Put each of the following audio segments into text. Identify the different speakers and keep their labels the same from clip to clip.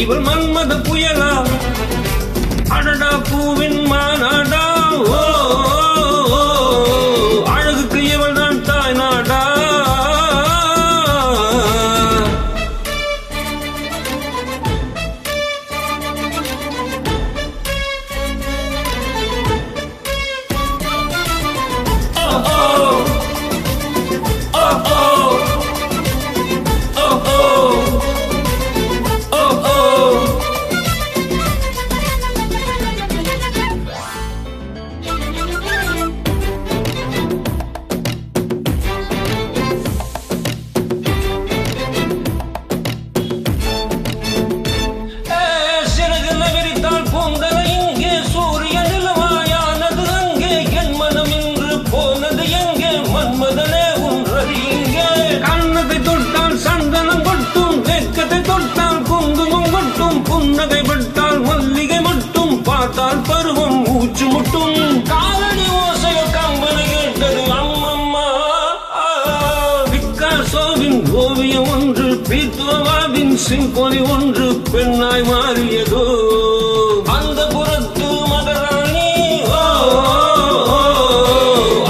Speaker 1: இவள் மன்மத புயலா அடடா பூவின் மாநாடா ஓ அழகுக்கு இவள் தான் தாய் நாடா புன்னகைப்பட்டால் மல்லிகை மட்டும் பார்த்தால் பருவம் மூச்சு முட்டும் காலடி ஓசைய கம்பனை கேட்டது அம்மம்மா பிக்காசோவின் ஓவியம் ஒன்று பீத்தோவாவின் சிம்பொனி ஒன்று பெண்ணாய் மாறியதோ அந்த புறத்து மகராணி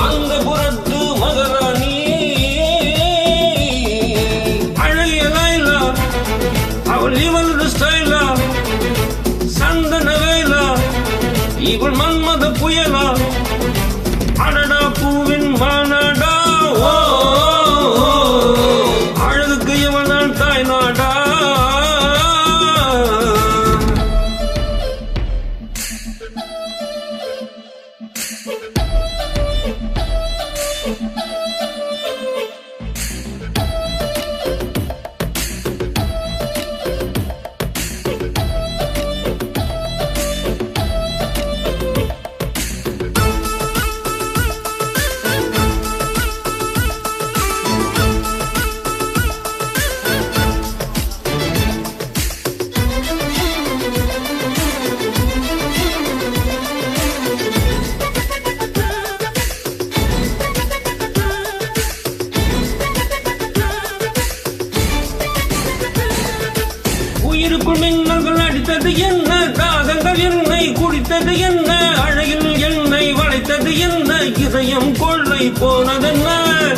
Speaker 1: அந்த புறத்து மகராணி அழகிய லைலா அவள் இவள் ஸ்டைலா சந்தன வேலா இவள் மன்மத புயலா அடடா பூவின் மாநாடா ஓ அழகுக்கு இவள் தான் தாய் நாடா உயிருக்குள் மின்னல்கள் அடித்தது என்ன தாகங்கள் என்னை குடித்தது என்ன அழகில் என்னை வளைத்தது என்ன இதயம் கொள்ளை போனதென்ன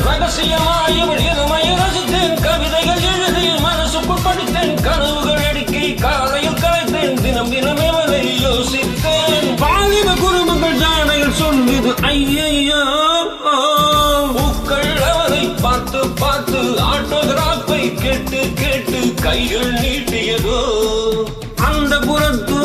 Speaker 1: ரகசியமாய் இளமையை ரசித்தேன் கவிதைகள் எழுதி மனசுக்குள் படித்தேன் கனவுகள் அடுக்கி காலையில் கலைத்தேன் தினம் தினம் எவரை யோசித்தேன் பாலிவ குடும்பங்கள் ஜானையில் சொல்லுது ஐயையோ பூக்கள் அவரை பார்த்து பார்த்து ஆட்டோகிராஃபை கேட்டு கேட்டு கைகள் நீட்டியதோ அந்த புறத்து